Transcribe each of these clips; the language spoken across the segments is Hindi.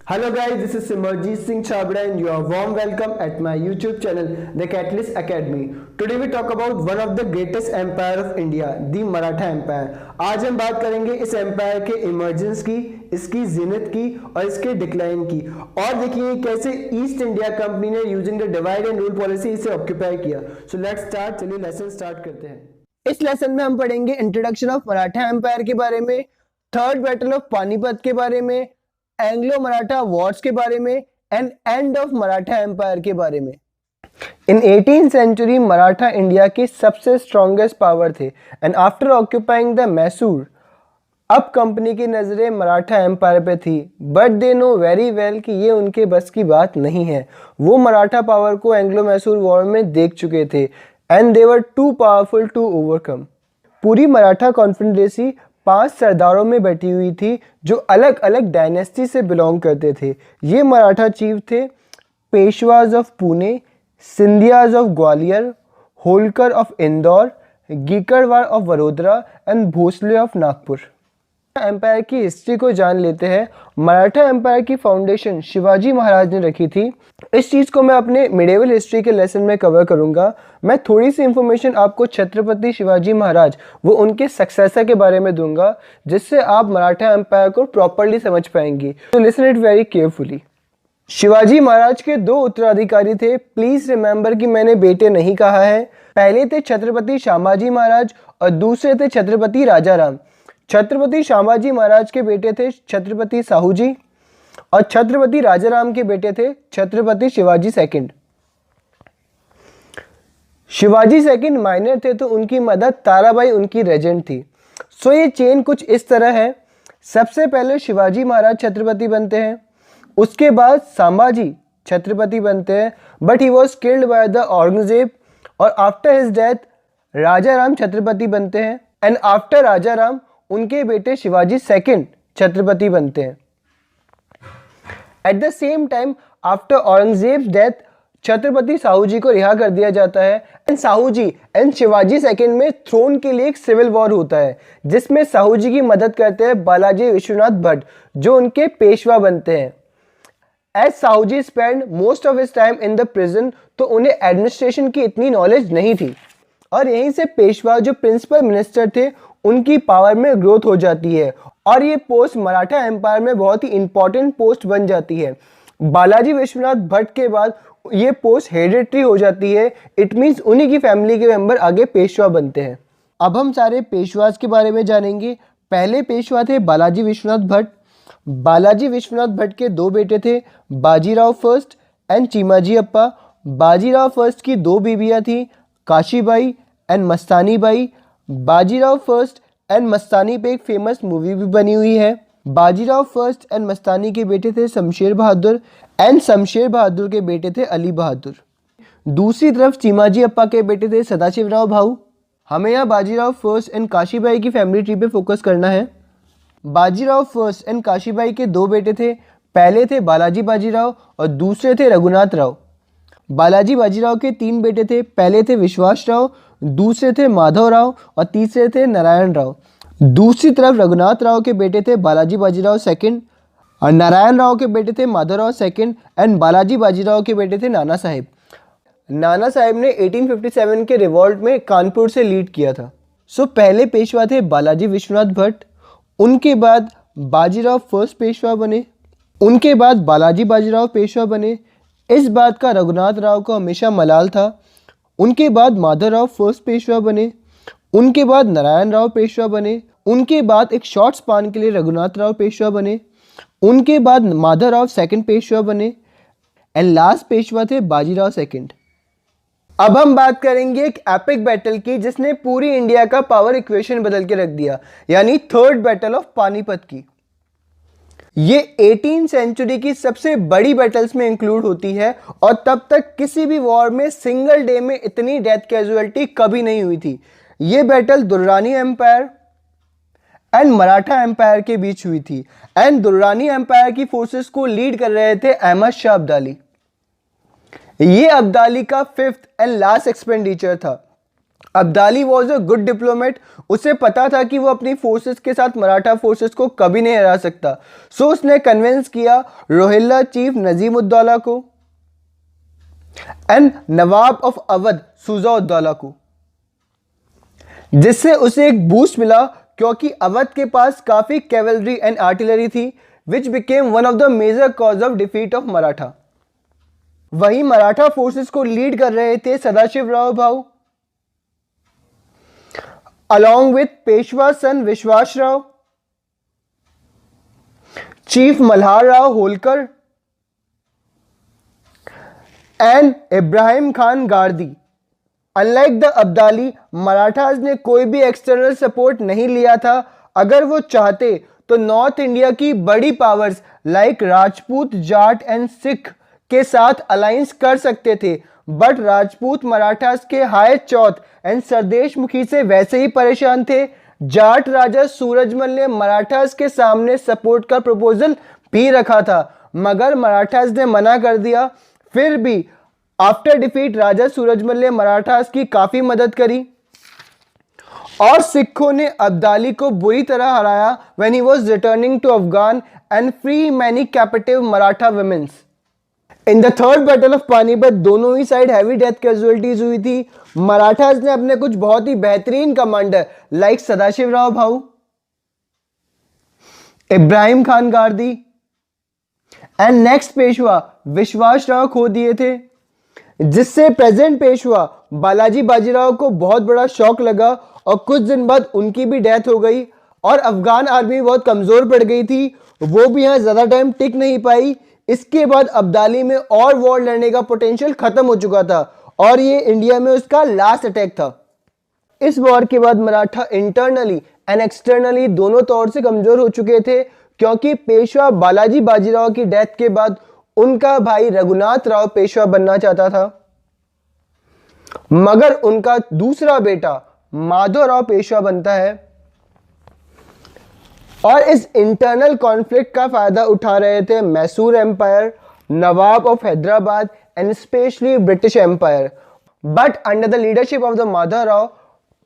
Hello guys, this is Simarjeet Singh Chabra and you are warm welcome at my YouTube channel, The Catalyst Academy. Today we talk about one of the greatest empire of India, the Maratha Empire. आज हम बात करेंगे इस एम्पायर के इमर्जेंस की, इसकी जीनत की और इसके डिक्लाइन की, और देखिए कैसे ईस्ट इंडिया कंपनी ने using the divide and rule policy इसे ऑक्यूपाई किया. So let's start. चलिए लेसन स्टार्ट करते हैं. इस लेसन में हम पढ़ेंगे इंट्रोडक्शन ऑफ मराठा एम्पायर के बारे में, थर्ड बैटल ऑफ पानीपत के बारे में, एंग्लो मराठा वॉर्स के बारे में and end of Maratha empire के बारे में. इन 18th सेंचुरी मराठा इंडिया की सबसे स्ट्रॉन्गेस्ट पावर थे and after occupying the Mysore, अब कंपनी की नजरें मराठा एम्पायर पे थी, but they know very well कि ये उनके बस की बात नहीं है. वो मराठा पावर को एंग्लो मैसूर वॉर में देख चुके थे and they were too powerful to overcome. पूरी मराठा कॉन्फेडरेसी 5 सरदारों में बैठी हुई थी जो अलग अलग डायनेस्टी से बिलोंग करते थे. ये मराठा चीफ थे Peshwas of Pune, Scindias of Gwalior, Holkar of Indore, Gaekwad of Vadodara and Bhosale of Nagpur. Empire की हिस्ट्री को जान लेते हैं. मराठा एम्पायर की फाउंडेशन शिवाजी महाराज ने रखी थी. इस चीज़ को मैं अपने मिडेवल हिस्ट्री के लेसन में कवर करूंगा. मैं थोड़ी सी इंफॉर्मेशन आपको छत्रपति शिवाजी महाराज वो उनके सक्सेसर के बारे में दूंगा, जिससे आप मराठा एम्पायर को प्रॉपरली समझ पाएंगे. तो listen it very carefully. Shivaji Maharaj के 2 उत्तराधिकारी थे. प्लीज रिमेंबर कि मैंने बेटे नहीं कहा है. पहले थे छत्रपति शामाजी महाराज और दूसरे थे छत्रपति राजाराम. छत्रपति शामाजी महाराज के बेटे थे छत्रपति साहू जी और छत्रपति राजाराम के बेटे थे Chhatrapati Shivaji second. Shivaji second minor थे तो उनकी मदद ताराबाई उनकी रेजेंट थी. सो ये चेन कुछ इस तरह है. सबसे पहले शिवाजी महाराज छत्रपति बनते हैं, उसके बाद संभाजी छत्रपति बनते हैं, but he was killed by the Aurangzeb, और after his death Rajaram Chhatrapati बनते हैं एंड आफ्टर राजाराम उनके बेटे शिवाजी सेकंड छत्रपति बनते हैं. At the same time after Aurangzeb death Chhatrapati Sahu ji को रिहा कर दिया जाता है and Sahu ji and Shivaji second में थ्रोन के लिए एक सिविल वॉर होता है, जिसमें साहू जी की मदद करते हैं बालाजी विश्वनाथ भट्ट जो उनके पेशवा बनते हैं. As Sahu ji spend most of his time in the prison, तो उन्हें एडमिनिस्ट्रेशन की इतनी नॉलेज नहीं थी और यहीं से पेशवा जो प्रिंसिपल मिनिस्टर थे उनकी पावर में ग्रोथ हो जाती है और ये पोस्ट मराठा एम्पायर में बहुत ही इंपॉर्टेंट पोस्ट बन जाती है. बालाजी विश्वनाथ भट्ट के बाद ये पोस्ट हेरिडिटरी हो जाती है. इट मीन्स उन्हीं की फैमिली के मेंबर आगे पेशवा बनते हैं. अब हम सारे पेशवास के बारे में जानेंगे. पहले पेशवा थे बालाजी विश्वनाथ भट्ट. बालाजी विश्वनाथ भट्ट के 2 बेटे थे, Bajirao first and Chimaji Appa. Bajirao first की 2 बीबियाँ थी, Kashibai and Mastani Bai. Bajirao first and Mastani पे एक फेमस मूवी भी बनी हुई है. बाजीराव फर्स्ट एंड मस्तानी के बेटे थे शमशेर बहादुर एंड शमशेर बहादुर के बेटे थे अली बहादुर. दूसरी तरफ चिमाजी अप्पा के बेटे थे सदाशिवराव भाऊ. हमें यहाँ बाजीराव फर्स्ट एंड काशीबाई की फैमिली ट्री पे फोकस करना है. बाजीराव फर्स्ट एंड काशीबाई के 2 बेटे थे. पहले थे बालाजी बाजीराव और दूसरे थे रघुनाथ राव. बालाजी बाजीराव के 3 बेटे थे. पहले थे विश्वास राव, दूसरे थे माधव राव और तीसरे थे नारायण राव. दूसरी तरफ रघुनाथ राव के बेटे थे बालाजी बाजीराव सेकंड और नारायण राव के बेटे थे माधवराव सेकंड एंड बालाजी बाजीराव के बेटे थे नाना साहेब. नाना साहेब ने 1857 के रिवॉल्ट में कानपुर से लीड किया था. सो पहले पेशवा थे बालाजी विश्वनाथ भट्ट, उनके बाद बाजीराव फर्स्ट पेशवा बने, उनके बाद बालाजी बाजीराव पेशवा बने. इस बात का रघुनाथ राव को हमेशा मलाल था. उनके बाद माधवराव फर्स्ट पेशवा बने, उनके बाद नारायण राव पेशवा बने, उनके बाद एक शॉर्ट स्पान के लिए रघुनाथ राव पेशवा बने, उनके बाद माधवराव सेकंड पेशवा बने एंड लास्ट पेशवा थे बाजीराव सेकंड. अब हम बात करेंगे एक एपिक बैटल की जिसने पूरी इंडिया का पावर इक्वेशन बदल के रख दिया, यानी थर्ड बैटल ऑफ पानीपत की. ये 18th सेंचुरी की सबसे बड़ी बैटल्स में इंक्लूड होती है और तब तक किसी भी वॉर में सिंगल डे में इतनी डेथ कैजुअलिटी कभी नहीं हुई थी. ये battle Durrani empire and Maratha empire के बीच हुई थी एंड दुर्रानी एम्पायर की फोर्सेस को लीड कर रहे थे अहमद शाह अब्दाली. ये अब्दाली का 5th एंड लास्ट एक्सपेंडिचर था Abdali was a good diplomat. उसे पता था कि वो अपनी फोर्सेस के साथ मराठा फोर्सेस को कभी नहीं हरा सकता। सो उसने कन्विंस किया रोहिल्ला चीफ नजीमुद्दौला को एंड नवाब ऑफ अवध सुजा-उद-दौला को, जिससे उसे एक बूस्ट मिला क्योंकि अवध के पास काफी कैवलरी एंड आर्टिलरी थी, which became one of the major cause of defeat of Maratha. वहीं मराठा फोर्सेस को लीड कर रहे थे Sadashivrao Bhau along with Peshwa son Vishwasrao, chief Malhar Rao Holkar and Ibrahim Khan Gardi. Unlike the Abdali, Marathas ने कोई भी एक्सटर्नल सपोर्ट नहीं लिया था। अगर वो चाहते तो नॉर्थ इंडिया की बड़ी powers like Rajput, Jat and Sikh के साथ अलायंस कर सकते थे, बट राजपूत मराठास के हाय चौथ एंड सरदेश मुखी से वैसे ही परेशान थे। जाट राजा सूरजमल ने मराठास के सामने सपोर्ट का प्रपोजल भी रखा था, मगर मराठास ने मना कर दिया। फिर भी आफ्टर डिफीट राजा सूरजमल ने मराठास की काफी मदद करी और सिखों ने अब्दाली को बुरी तरह हराया when he was returning to Afghan and free many captive Maratha womens. In the third battle of Panipat दोनों ही साइड हैवी डेथ कैजुअलिटीज हुई थी। मराठास ने अपने कुछ बहुत ही बेहतरीन commander like Sadashivrao Bhau, Ibrahim Khan Gardi and next Peshwa Vishwasrao खो दिए थे, जिससे प्रेजेंट पेशवा बालाजी बाजीराव को बहुत बड़ा शॉक लगा और कुछ दिन बाद उनकी भी डेथ हो गई और अफगान आर्मी बहुत कमजोर पड़ गई थी, वो भी यहां ज्यादा टाइम टिक नहीं पाई। इसके बाद अब्दाली में और वॉर लड़ने का पोटेंशियल खत्म हो चुका था और ये इंडिया में उसका लास्ट अटैक था। इस वॉर के बाद मराठा इंटरनली एंड एक्सटर्नली दोनों तौर से कमजोर हो चुके थे, क्योंकि पेशवा बालाजी बाजीराव की डेथ के बाद उनका भाई रघुनाथ राव पेशवा बनना चाहता था, मगर उनका दूसरा बेटा माधवराव पेशवा बनता है और इस इंटरनल कॉन्फ्लिक्ट का फायदा उठा रहे थे Mysore empire, Nawab of Hyderabad and specially British empire. But under the leadership of the Madhavrao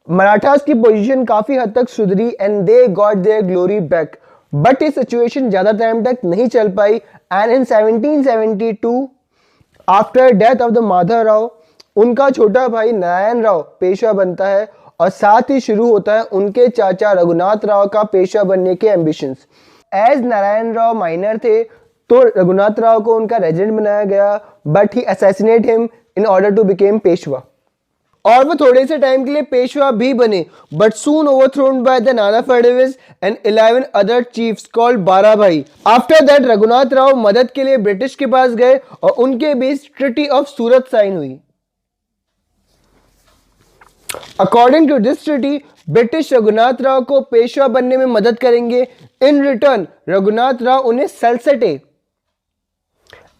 Marathas की पोजीशन काफी हद तक सुधरी and they got their glory back. But ये सिचुएशन ज्यादा टाइम तक नहीं चल पाई and in 1772 after death of the Madhavrao उनका छोटा भाई नारायण राव पेशवा बनता है और साथ ही शुरू होता है उनके चाचा रघुनाथ राव का पेशवा बनने के ambitions. As Narayan Rao minor थे तो रघुनाथ राव को उनका रेजेंट बनाया गया, but he assassinate him in order to became Peshwa और वो थोड़े से टाइम के लिए पेशवा भी बने, but soon overthrown by the Nana Phadnavis and 11 other chiefs called 12 Bhai. After that Raghunath Rao मदद के लिए ब्रिटिश के पास गए और उनके बीच ट्रिटी ऑफ सूरत साइन हुई। According to this treaty British Raghunath Rao को पेशवा बनने में मदद करेंगे। इन रिटर्न रघुनाथ राव उन्हें सलसटे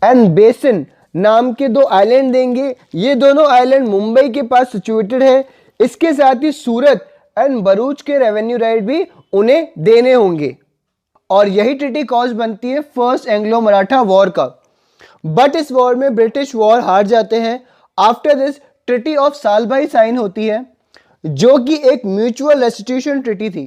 एंड बेसिन नाम के 2 आइलैंड देंगे। ये दोनों आइलैंड मुंबई के पास सिचुएटेड है। इसके साथ ही सूरत एंड भरूच के रेवेन्यू राइट भी उन्हें देने होंगे और यही ट्रिटी कॉज बनती है फर्स्ट एंग्लो मराठा वॉर का। बट इस वॉर में ब्रिटिश वॉर हार जाते हैं। After this treaty of Salbai sign होती है, जो कि एक म्यूचुअल रेस्टिट्यूशन ट्रिटी थी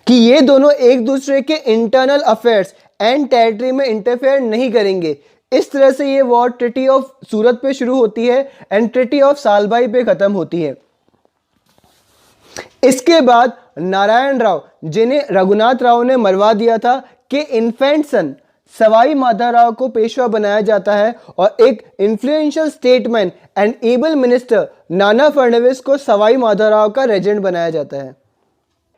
कि ये दोनों एक दूसरे के इंटरनल अफेयर्स एंड टेरिटरी में इंटरफेयर नहीं करेंगे। इस तरह से ये वॉर ट्रिटी ऑफ सूरत पे शुरू होती है एंड ट्रिटी ऑफ सालभाई पे खत्म होती है। इसके बाद नारायण राव, जिन्हें रघुनाथ राव ने मरवा दिया था, के इन्फेंट सन सवाई माधवराव को पेशवा बनाया जाता है और एक influential statesman and able minister Nana Phadnavis को सवाई माधवराव का रेजेंट बनाया जाता है।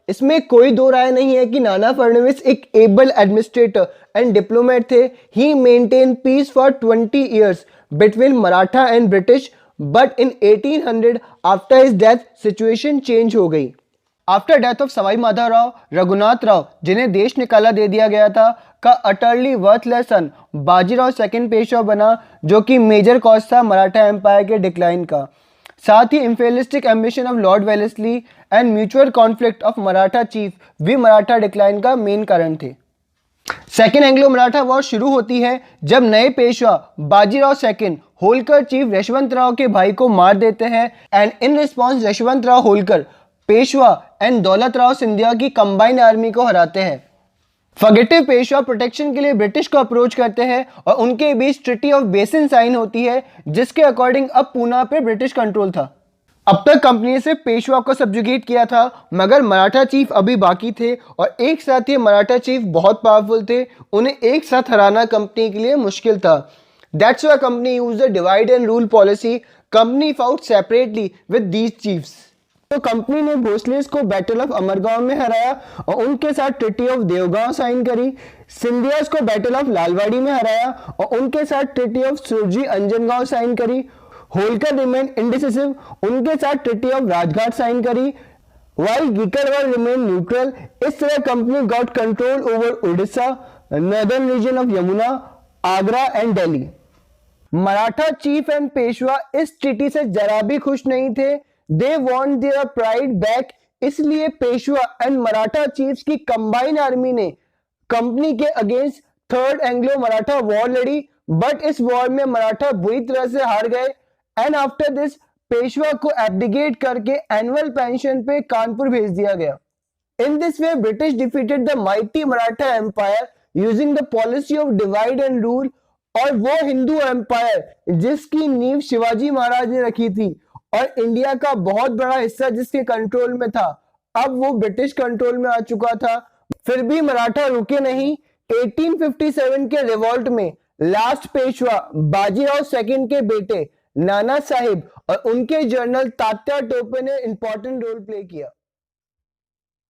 इसमें कोई दो राय नहीं है कि नाना फडणवीस एक एबल एडमिनिस्ट्रेटर एंड डिप्लोमेट थे। He maintain peace for 20 years between Maratha and British, but in 1800 after his death situation change हो गई। After death of Sawai Madhavrao, Raghunath Rao, जिन्हें देश निकाला दे दिया गया था, का utterly worthless son Bajirao second Peshwa बना, जो कि मेजर कॉज था मराठा एम्पायर के डिक्लाइन का। साथ ही imperialistic ambition of Lord Wellesley and mutual conflict of Maratha chief भी मराठा डिक्लाइन का मेन कारण थे। सेकेंड एंग्लो मराठा वॉर शुरू होती है जब नए पेशवा बाजीराव सेकंड होलकर चीफ यशवंतराव के भाई को मार देते हैं and in response Yashwantrao Holkar Peshwa and Daulatrao Scindia की कंबाइंड आर्मी को हराते हैं। फगेटिव पेशवा प्रोटेक्शन के लिए ब्रिटिश को अप्रोच करते हैं और उनके बीच ट्रिटी ऑफ बेसिन साइन होती है जिसके अकॉर्डिंग अब पूना पे ब्रिटिश कंट्रोल था। अब तक कंपनी ने सिर्फ पेशवा को सब्जुगेट किया था मगर मराठा चीफ अभी बाकी थे और एक साथ ये मराठा चीफ बहुत पावरफुल थे, उन्हें एक साथ हराना कंपनी के लिए मुश्किल था। That's why company used the divide and rule policy. Company fought separately with these chiefs. तो कंपनी ने भोसलेस को बैटल ऑफ अमरगांव में हराया और उनके साथ ट्रिटी ऑफ देवगांव साइन करी। सिंधियास को बैटल ऑफ लालवाड़ी में हराया और उनके साथ treaty of Surji Anjangaon sign करी। होलकर रिमेन इंडिसिसिव, उनके साथ ट्रिटी ऑफ राजघाट साइन करी। While Gaekwad remain neutral. इस तरह company got control over Orissa, northern region of Yamuna, Agra and Delhi. Maratha chief and Peshwa इस ट्रीटी से जरा भी खुश नहीं थे। They want their pride back. इसलिए पेशवा एंड मराठा चीफ्स की कंबाइंड आर्मी ने कंपनी के against third Anglo Maratha war लड़ी, बट इस वॉर में मराठा बुरी तरह से हार गए एंड आफ्टर दिस पेशवा को एब्डिकेट करके एनुअल पेंशन पे कानपुर भेज दिया गया। In this way British defeated the mighty Maratha empire using the policy of divide and rule. और वो हिंदू एम्पायर जिसकी नींव शिवाजी महाराज ने रखी थी और इंडिया का बहुत बड़ा हिस्सा जिसके कंट्रोल में था, अब वो ब्रिटिश कंट्रोल में आ चुका था। फिर भी मराठा रुके नहीं। 1857 के रिवॉल्ट में लास्ट पेशवा बाजीराव सेकंड के बेटे नाना साहिब और उनके जनरल तात्या टोपे ने इंपॉर्टेंट रोल प्ले किया।